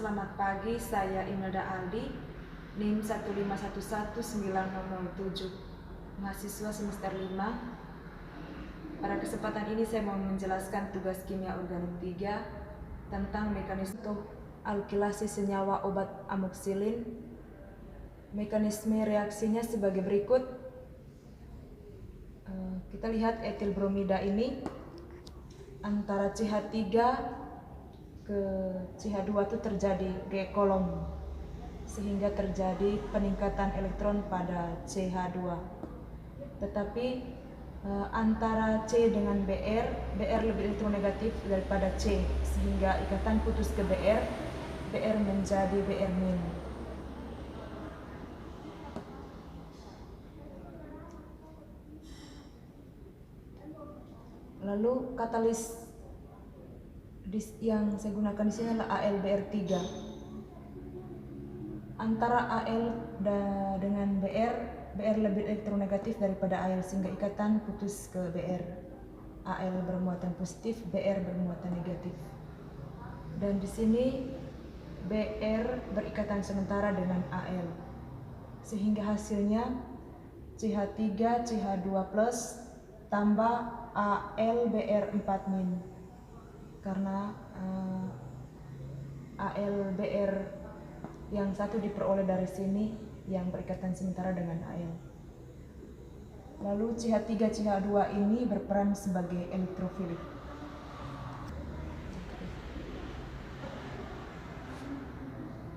Selamat pagi, saya Imelda Aldi, NIM 1511907, mahasiswa semester 5. Pada kesempatan ini saya mau menjelaskan tugas kimia organik 3 tentang mekanisme alkilasi senyawa obat amoksilin. Mekanisme reaksinya sebagai berikut. Kita lihat etil bromida ini antara CH3 ke CH2 itu terjadi G kolom, sehingga terjadi peningkatan elektron pada CH2. Tetapi antara C dengan BR lebih elektronegatif daripada C, sehingga ikatan putus ke BR menjadi BR-. Lalu katalis yang saya gunakan di sini adalah AlBr3. Antara Al dengan BR lebih elektronegatif daripada Al, sehingga ikatan putus ke BR. Al bermuatan positif, BR bermuatan negatif. Dan di sini BR berikatan sementara dengan Al, sehingga hasilnya CH3 CH2+ tambah AlBr4-. Karena AlBr yang satu diperoleh dari sini yang berikatan sementara dengan Al. Lalu CH3 CH2 ini berperan sebagai elektrofilik.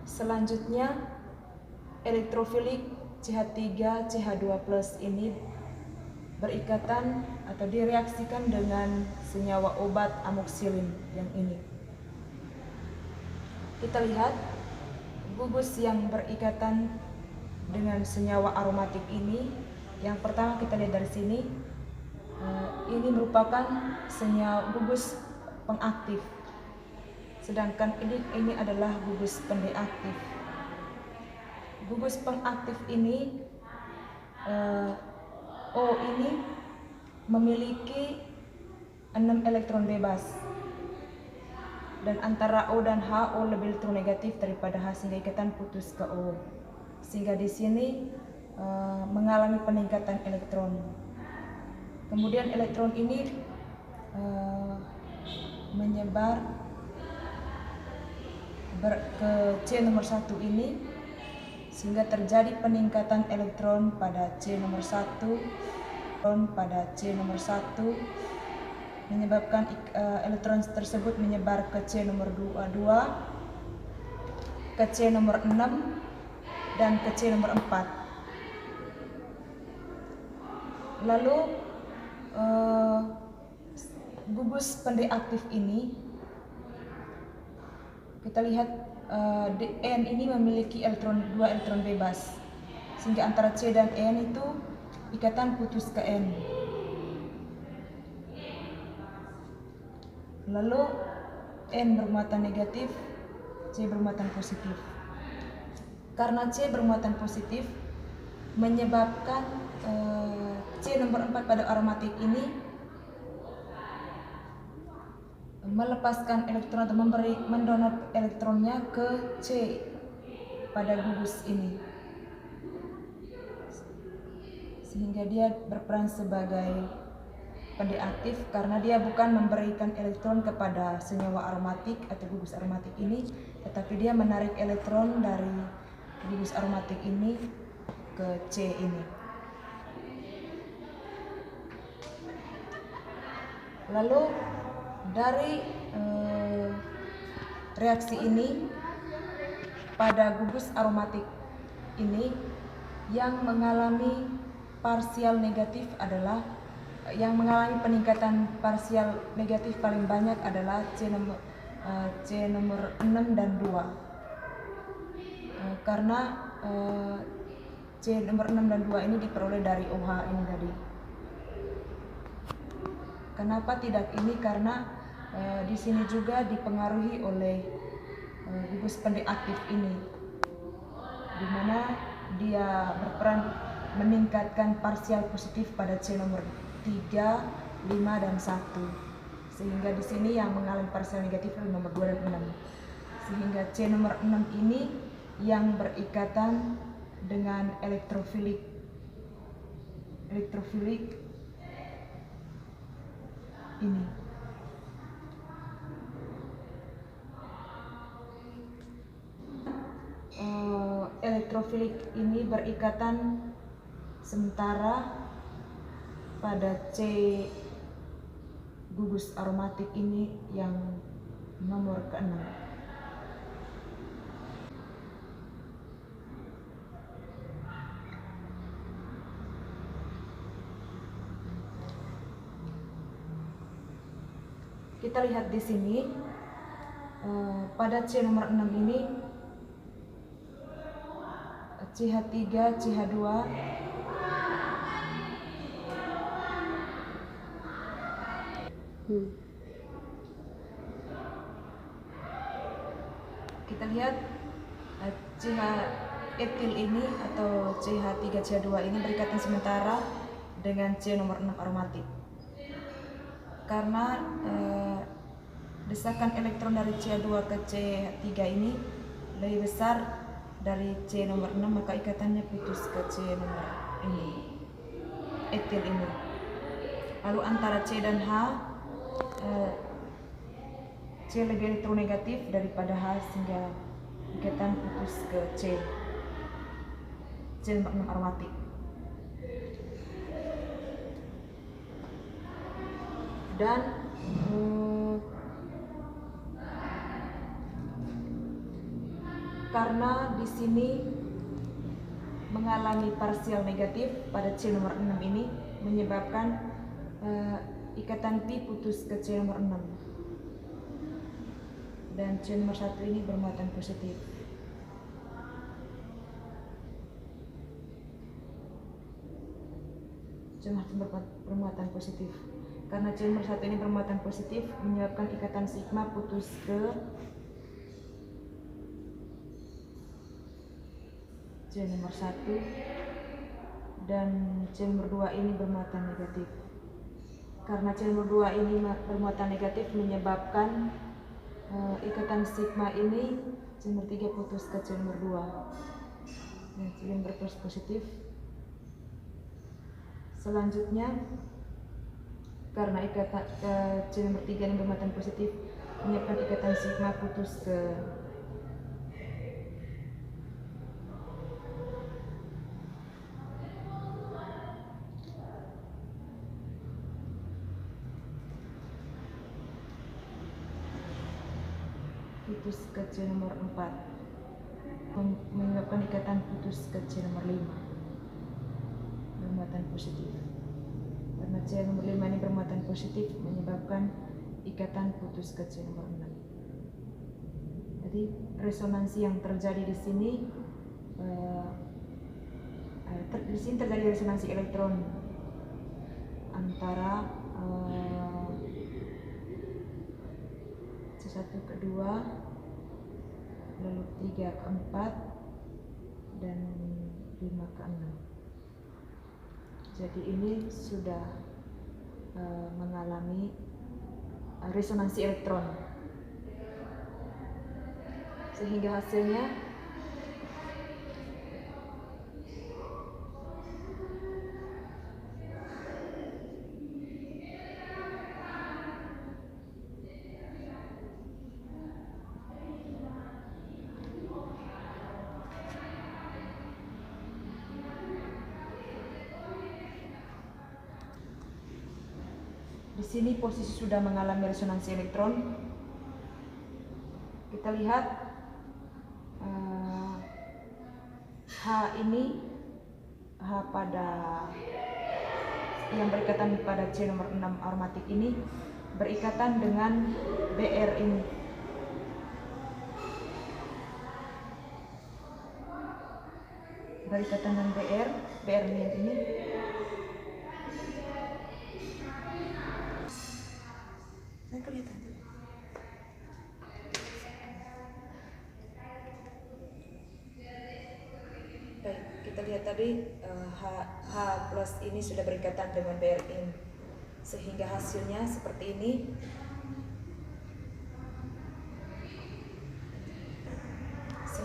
Selanjutnya elektrofilik CH3 CH2+ ini berikatan atau direaksikan dengan senyawa obat amoksilin yang ini. Kita lihat gugus yang berikatan dengan senyawa aromatik ini. Yang pertama kita lihat dari sini, ini merupakan senyawa gugus pengaktif, sedangkan ini adalah gugus pendeaktif. Gugus pengaktif ini O ini memiliki 6 elektron bebas, dan antara O dan H, O lebih elektronegatif daripada H, sehingga ikatan putus ke O, sehingga di sini mengalami peningkatan elektron. Kemudian elektron ini menyebar ke C nomor 1 ini, sehingga terjadi peningkatan elektron pada C nomor 1 menyebabkan elektron tersebut menyebar ke C nomor 2, ke C nomor 6, dan ke C nomor 4. Lalu gugus pendeaktif ini kita lihat N ini memiliki 2 elektron bebas, sehingga antara C dan N itu ikatan putus ke N. Lalu N bermuatan negatif, C bermuatan positif. Karena C bermuatan positif menyebabkan C nomor 4 pada aromatik ini melepaskan elektron atau mendonor elektronnya ke C pada gugus ini, sehingga dia berperan sebagai pendeaktif karena dia bukan memberikan elektron kepada senyawa aromatik atau gugus aromatik ini, tetapi dia menarik elektron dari gugus aromatik ini ke C ini. Lalu dari reaksi ini pada gugus aromatik ini, yang mengalami parsial negatif adalah mengalami peningkatan parsial negatif paling banyak adalah C nomor 6 dan 2, karena C nomor 6 dan 2 ini diperoleh dari OH ini tadi. Kenapa tidak ini? Karena di sini juga dipengaruhi oleh gugus pendeaktif ini, di mana dia berperan meningkatkan parsial positif pada C nomor 3, 5, dan 1, sehingga di sini yang mengalami parsial negatif nomor 2 dan 6, sehingga pada C nomor 6 ini yang berikatan dengan elektrofilik ini. Elektrofilik ini berikatan sementara pada C gugus aromatik ini yang nomor ke-6. Kita lihat di sini pada C nomor 6 ini CH3, CH2 kita lihat CH etil ini atau CH3, CH2 ini berikatan sementara dengan C nomor 6 aromatik. Karena desakan elektron dari CH2 ke CH3 ini lebih besar dari C nomor 6, maka ikatannya putus ke C nomor ini, etil ini. Lalu antara C dan H, C lebih elektronegatif daripada H sehingga ikatan putus ke C nomor 6 aromatik. Dan karena di sini mengalami parsial negatif pada C nomor 6 ini menyebabkan ikatan pi putus ke C nomor 6 dan C nomor 1 ini bermuatan positif. C nomor 1 bermuatan positif. Karena C nomor 1 ini bermuatan positif menyebabkan ikatan sigma putus ke C nomor 1 dan C nomor 2 ini bermuatan negatif. Karena C nomor 2 ini bermuatan negatif menyebabkan ikatan sigma ini C nomor 3 putus ke C nomor 2 dan C nomor positif. Selanjutnya karena ikatan C nomor 3 ini bermuatan positif menyebabkan ikatan sigma putus ke C nomor 4, menyebabkan ikatan putus ke C nomor 5 bermuatan positif. Karena C nomor 5 ini bermuatan positif menyebabkan ikatan putus ke C nomor 6. Jadi resonansi yang terjadi di sini terjadi resonansi elektron antara C1 ke 2 lalu 3 ke 4 dan 5 ke 6. Jadi ini sudah mengalami resonansi elektron sehingga hasilnya di sini posisi sudah mengalami resonansi elektron. Kita lihat H ini, H pada yang berikatan pada C nomor 6 aromatik ini berikatan dengan Br ini. Berikatan dengan Br ini. Kelihatan. Baik, kita lihat tadi H plus ini sudah berikatan dengan Br sehingga hasilnya seperti ini.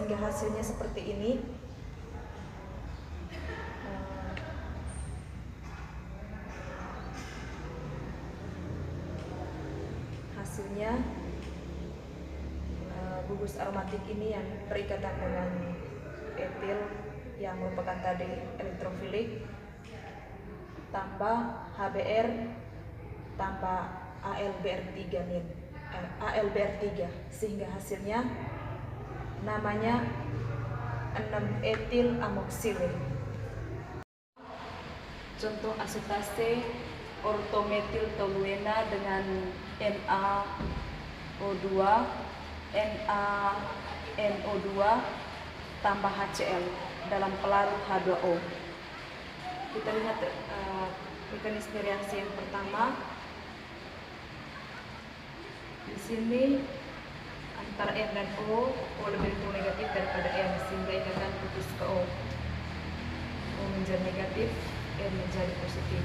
sehingga hasilnya seperti ini. Hasilnya gugus aromatik ini yang berikatan dengan etil yang merupakan tadi elektrofilik, tambah HBr tambah AlBr3 sehingga hasilnya namanya 6-etil amoksilin. Contoh asetase ortometil toluena dengan NaO2, NaNO2 tambah HCl dalam pelarut H2O. Kita lihat mekanisme reaksi yang pertama. Di sini antara N dan O lebih negatif daripada N sehingga ikatan putus ke O. O menjadi negatif, N menjadi positif.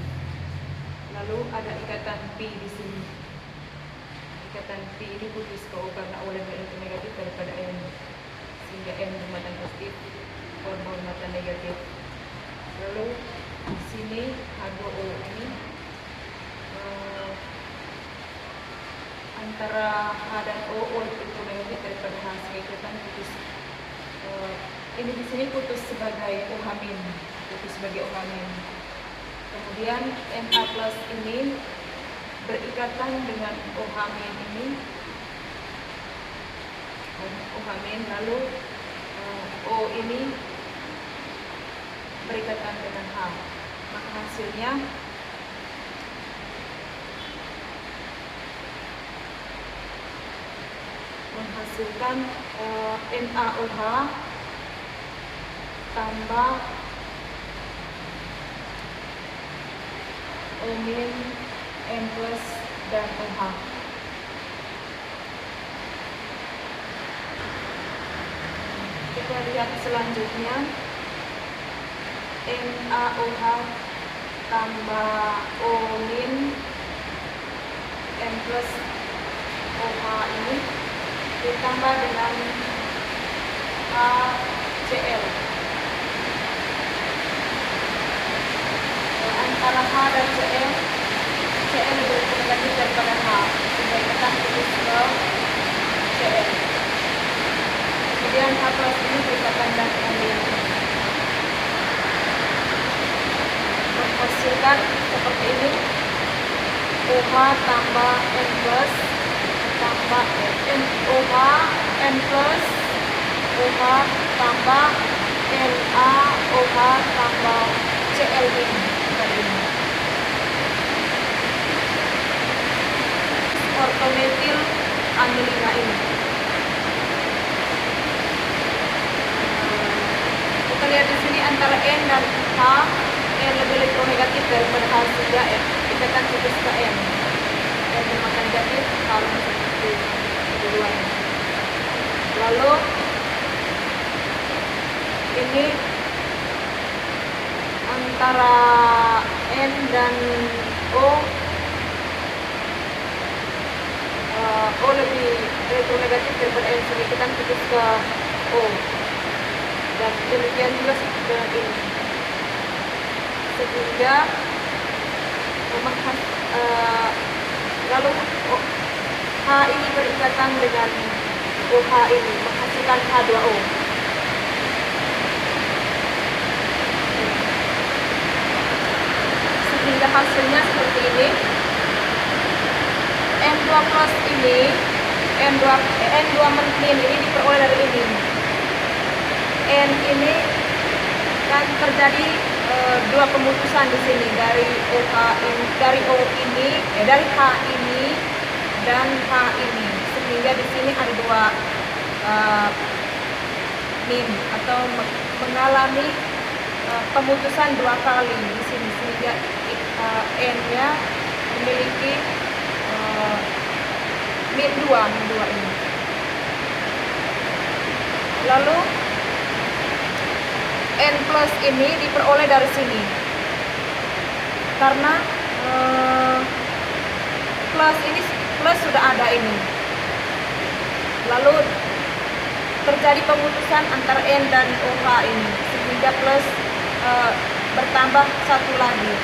Lalu ada ikatan P di sini. Ikatan P ini putus ke O karena O lebih negatif daripada N sehingga N bermuatan positif, O bermuatan negatif. Lalu di sini H2O ini antara H dan O lebih negatif daripada H sehingga ikatan putus. Ini di sini putus sebagai OH-, putus sebagai OH-. Kemudian Na plus ini berikatan dengan OH- ini, OH-, lalu O ini berikatan dengan H. Maka hasilnya menghasilkan NaOH tambah O-, N plus dan OH. Kita lihat selanjutnya NaOH tambah O-, N plus OH ini ditambah dengan HCl. Antara H dan Cl lebih negatif daripada H sehingga ikatan putus ke Cl. Kemudian H plus ini berikatan dengan N, menghasilkan seperti ini OH tambah N plus tambah OH N plus OH tambah NaOH tambah Cl ini. Ortometil amilina ini. Kita lihat di sini antara N dan H, N lebih elektronegatif daripada H sehingga ikatan putus ke N. N bermuatan negatif harus seperti keduanya. Lalu ini antara N dan O lebih elektronegatif daripada N sehingga ikatan putus ke O. Dan demikian juga dengan ini sehingga lalu H ini berikatan dengan OH ini menghasilkan H2O. Sehingga hasilnya seperti ini. N2 plus ini N2 min ini diperoleh dari ini. N ini kan terjadi dua pemutusan di sini dari OH ini, dari O ini, dari H ini dan H ini, sehingga di sini ada dua min atau mengalami pemutusan dua kali di sini sehingga N-nya memiliki min 2 ini. Lalu N plus ini diperoleh dari sini karena plus sudah ada ini. Lalu terjadi pemutusan antara N dan OH ini sehingga plus bertambah satu lagi.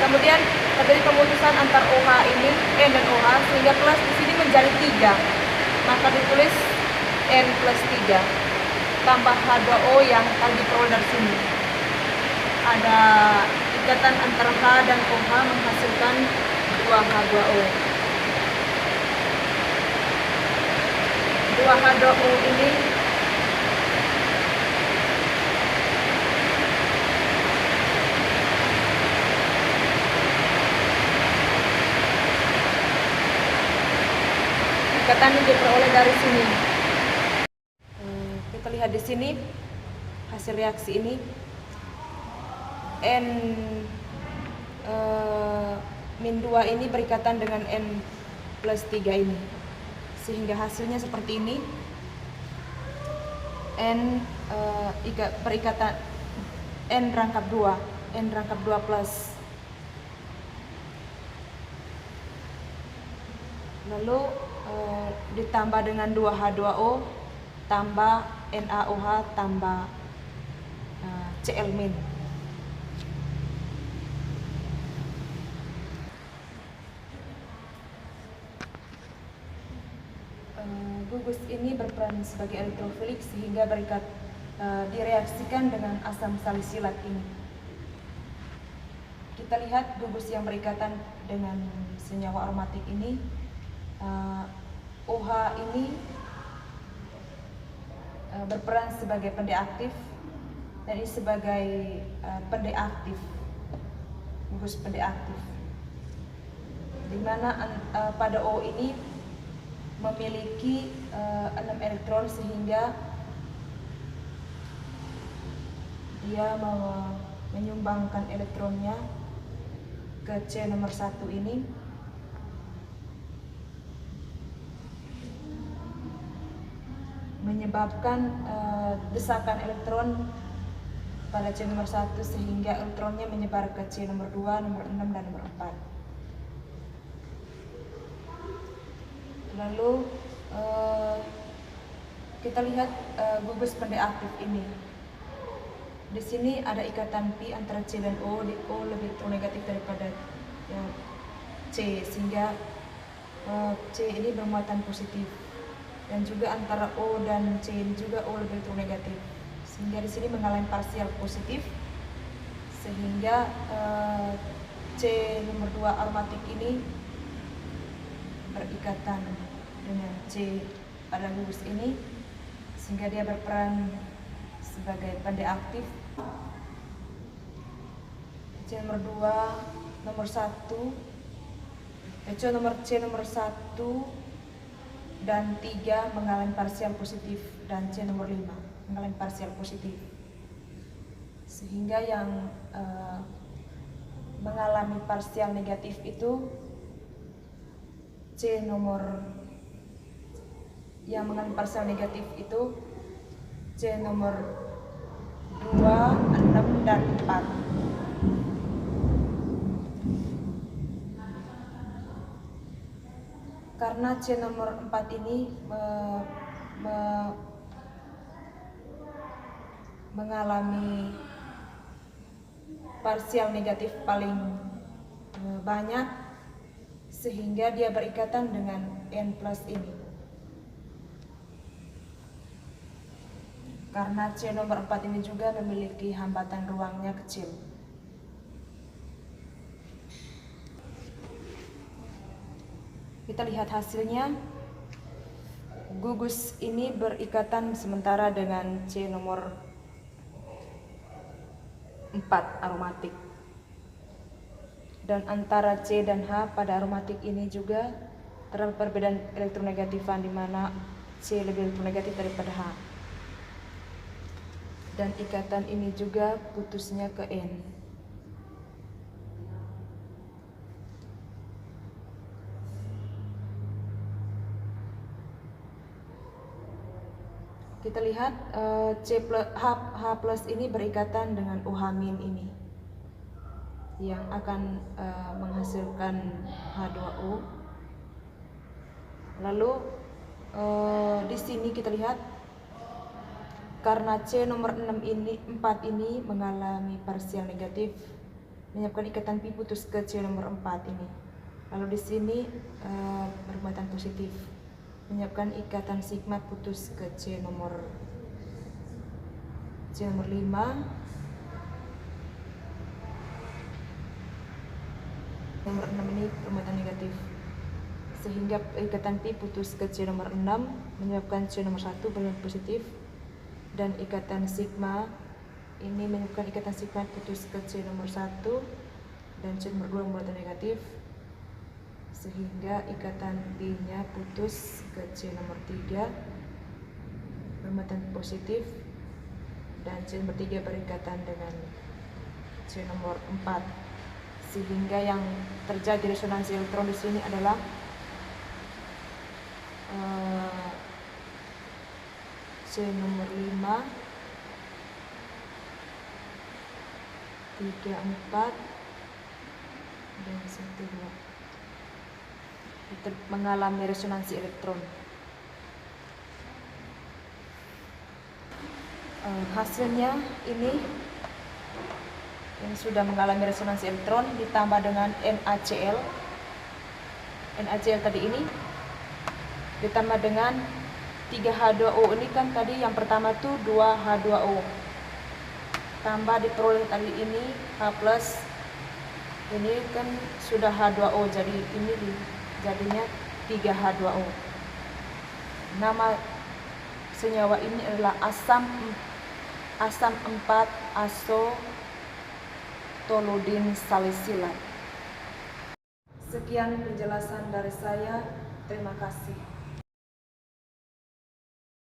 Kemudian terjadi pemutusan antara OH ini, N dan OH, sehingga plus di sini menjadi 3. Maka ditulis N plus 3 tambah H2O yang tadi diperoleh dari sini. Ada ikatan antara H dan OH menghasilkan 2H2O. 2H2O ini ikatan yang diperoleh dari sini. Kita lihat di sini hasil reaksi ini. N min 2 ini berikatan dengan N plus 3 ini, sehingga hasilnya seperti ini. N berikatan N rangkap 2 plus, lalu ditambah dengan 2H2O tambah NaOH tambah Cl-. Gugus ini berperan sebagai elektrofilik sehingga direaksikan dengan asam salisilat ini. Kita lihat gugus yang berikatan dengan senyawa aromatik ini. OH ini berperan sebagai pendeaktif dan ini sebagai pendeaktif, gugus pendeaktif, di mana pada O ini memiliki 6 elektron sehingga dia menyumbangkan elektronnya ke C nomor 1 ini, menyebabkan desakan elektron pada C nomor 1 sehingga elektronnya menyebar ke C nomor 2, nomor 6, dan nomor 4. Lalu kita lihat gugus pendeaktif ini. Di sini ada ikatan pi antara C dan O, di O lebih elektronegatif daripada C, sehingga C ini bermuatan positif. Dan juga antara O dan C ini juga O lebih elektronegatif, sehingga di sini mengalami parsial positif, sehingga C nomor 2 aromatik ini berikatan dengan C pada gugus ini sehingga dia berperan sebagai pendeaktif. C nomor 2 nomor 1 C nomor 1 dan 3 mengalami parsial positif, dan C nomor 5 mengalami parsial positif, sehingga yang mengalami parsial negatif itu yang mengalami parsial negatif itu C nomor 2, 6, dan 4. Karena C nomor 4 ini mengalami parsial negatif paling banyak, sehingga dia berikatan dengan N plus ini. Karena C nomor 4 ini juga memiliki hambatan ruangnya kecil. Kita lihat hasilnya. Gugus ini berikatan sementara dengan C nomor 4 aromatik. Dan antara C dan H pada aromatik ini juga terdapat perbedaan elektronegatifan, di mana C lebih elektronegatif daripada H. Dan ikatan ini juga putusnya ke N. Kita lihat H plus ini berikatan dengan OH min ini, yang akan menghasilkan H2O. Lalu di sini kita lihat Karena C nomor 4 ini mengalami parsial negatif, menyiapkan ikatan pi putus ke C nomor 4 ini. Lalu di sini bermuatan positif, menyiapkan ikatan sigma putus ke C nomor 5. Nomor 6 ini bermuatan negatif, sehingga ikatan pi putus ke C nomor 6 menyebabkan C nomor 1 bermuatan positif, dan ikatan sigma ini menyebabkan ikatan sigma putus ke C nomor 1 dan C nomor 2 bermuatan negatif, sehingga ikatan pi nya putus ke C nomor 3 bermuatan positif, dan C nomor 3 berikatan dengan C nomor 4, sehingga yang terjadi resonansi elektron di sini adalah C nomor 5, 3, 4, dan 1, 2 mengalami resonansi elektron. Hasilnya ini sudah mengalami resonansi elektron ditambah dengan NaCl tadi ini ditambah dengan 3H2O. Ini kan tadi yang pertama tuh 2H2O, tambah diperoleh tadi ini H+, ini kan sudah H2O, jadi ini jadinya 3H2O. Nama senyawa ini adalah asam 4-azotoludin salisilat. Sekian penjelasan dari saya. Terima kasih.